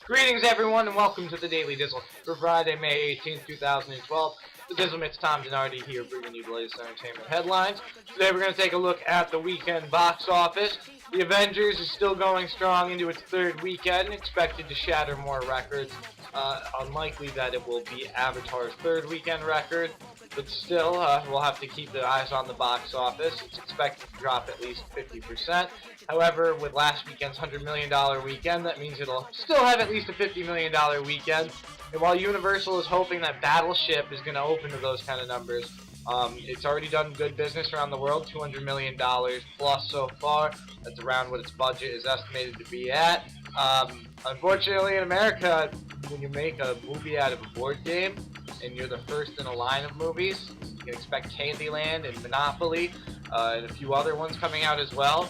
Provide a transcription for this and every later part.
Greetings everyone and welcome to the Daily Dizzle for Friday, May 18th, 2012. The Dizzlemits, Tom Denardi here bringing you the latest entertainment headlines. Today we're going to take a look at the weekend box office. The Avengers is still going strong into its third weekend, expected to shatter more records. Unlikely that it will be Avatar's third weekend record, but still, we'll have to keep the eyes on the box office. It's expected to drop at least 50%. However, with last weekend's $100 million weekend, that means it'll still have at least a $50 million weekend. And while Universal is hoping that Battleship is going to open to those kind of numbers, it's already done good business around the world, $200 million plus so far. That's around what its budget is estimated to be at. Unfortunately, in America, when you make a movie out of a board game, and you're the first in a line of movies, you can expect Candyland and Monopoly, and a few other ones coming out as well.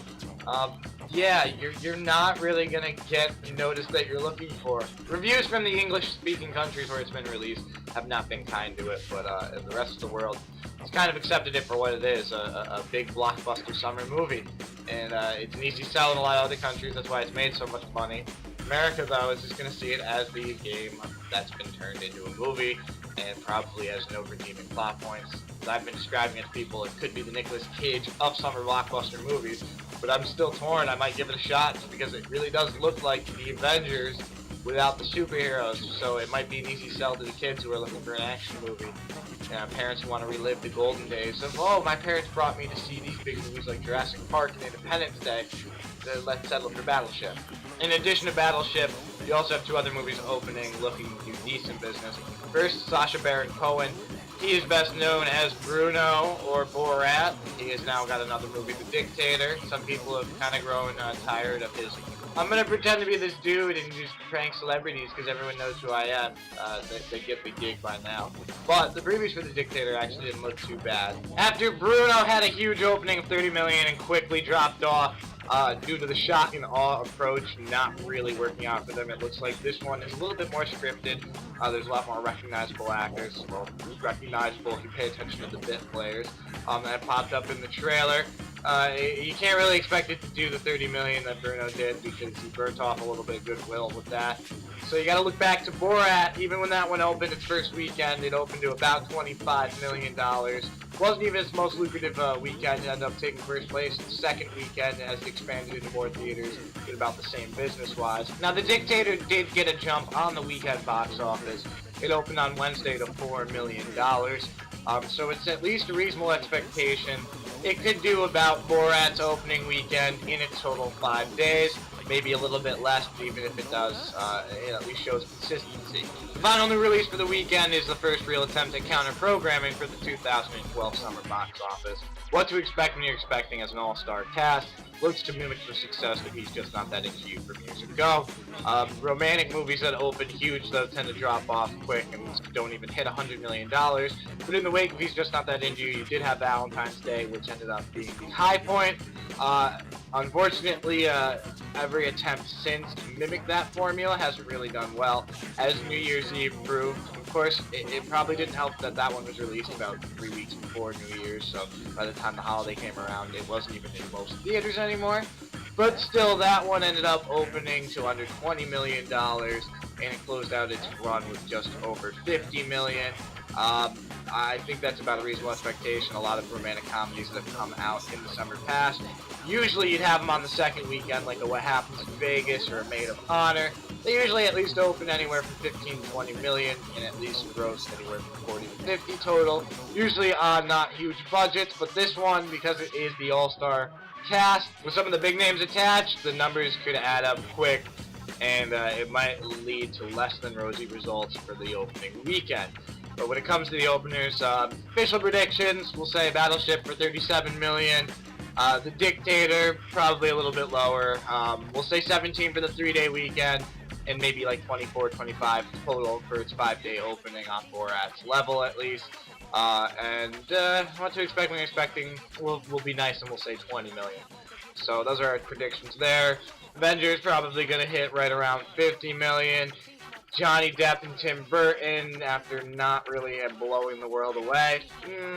Yeah, you're not really gonna get the notice that you're looking for. Reviews from the English-speaking countries where it's been released have not been kind to it, but in the rest of the world, it's kind of accepted it for what it is, a big blockbuster summer movie. And it's an easy sell in a lot of other countries, that's why it's made so much money. America, though, is just going to see it as the game that's been turned into a movie, and probably has no redeeming plot points. As I've been describing it to people, it could be the Nicolas Cage of summer blockbuster movies, but I'm still torn. I might give it a shot just because it really does look like the Avengers without the superheroes, so it might be an easy sell to the kids who are looking for an action movie. Parents who want to relive the golden days of, oh, my parents brought me to see these big movies like Jurassic Park and Independence Day. Let's settle for Battleship. In addition to Battleship, you also have two other movies opening looking to do decent business. First, Sacha Baron Cohen. He is best known as Bruno or Borat. He has now got another movie, The Dictator. Some people have kind of grown tired of his, I'm going to pretend to be this dude and just prank celebrities because everyone knows who I am. They get the gig by now. But the previews for The Dictator actually didn't look too bad. After Bruno had a huge opening of $30 million and quickly dropped off, due to the shock and awe approach not really working out for them, it looks like this one is a little bit more scripted. There's a lot more recognizable actors. Well, recognizable if you pay attention to the bit players that popped up in the trailer. You can't really expect it to do the $30 million that Bruno did because he burnt off a little bit of goodwill with that. So you gotta look back to Borat. Even when that one opened its first weekend, it opened to about $25 million. Wasn't even its most lucrative weekend. It ended up taking first place. The second weekend, as it expanded into more theaters, did about the same business-wise. Now, The Dictator did get a jump on the weekend box office. It opened on Wednesday to $4 million. So it's at least a reasonable expectation. It could do about Borat's opening weekend in its total 5 days. Maybe a little bit less, but even if it does, it at least shows consistency. The final new release for the weekend is the first real attempt at counter-programming for the 2012 summer box office. What to expect when you're expecting as an all-star cast looks to mimic the success that He's Just Not That Into You from years ago. Romantic movies that open huge, though, tend to drop off quick and don't even hit $100 million. But in the wake of He's Just Not That Into You, you did have Valentine's Day, which ended up being the high point. Unfortunately, every attempt since to mimic that formula hasn't really done well, as New Year's Eve proved. Of course, it probably didn't help that that one was released about 3 weeks before New Year's, so by the time the holiday came around, it wasn't even in most theaters anymore. But still, that one ended up opening to under $20 million, and it closed out its run with just over $50 million. I think that's about a reasonable expectation. A lot of romantic comedies that have come out in the summer past, usually you'd have them on the second weekend, like a What Happens in Vegas or a Maid of Honor. They usually at least open anywhere from 15 to 20 million and at least gross anywhere from 40 to 50 total. Usually on not huge budgets, but this one, because it is the all-star cast, with some of the big names attached, the numbers could add up quick, and it might lead to less than rosy results for the opening weekend. But when it comes to the openers, official predictions, we'll say Battleship for 37 million. The Dictator, probably a little bit lower. We'll say 17 for the 3-day weekend, and maybe like 24, 25 total for its 5-day opening on Borat's level at least. And what to expect when you're expecting, we'll be nice and we'll say 20 million. So those are our predictions there. Avengers probably going to hit right around 50 million. Johnny Depp and Tim Burton, after not really blowing the world away,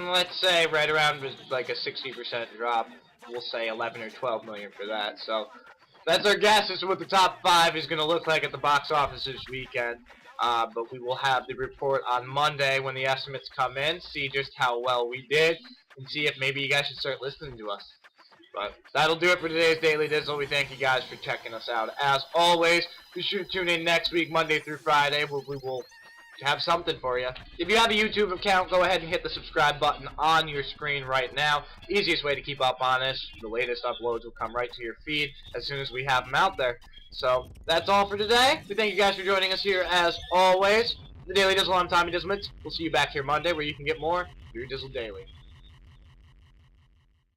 let's say right around like a 60% drop. we'll say 11 or 12 million for that. So that's our guess as to what the top 5 is going to look like at the box office this weekend. But we will have the report on Monday when the estimates come in, see just how well we did, and see if maybe you guys should start listening to us. But that'll do it for today's Daily Dizzle. We thank you guys for checking us out. As always, be sure to tune in next week, Monday through Friday, where we will have something for you. If you have a YouTube account, go ahead and hit the subscribe button on your screen right now. Easiest way to keep up on us. The latest uploads will come right to your feed as soon as we have them out there. So that's all for today. We thank you guys for joining us here as always. The Daily Dizzle, I'm Tommy Dizzlemits. We'll see you back here Monday where you can get more of your Dizzle Daily.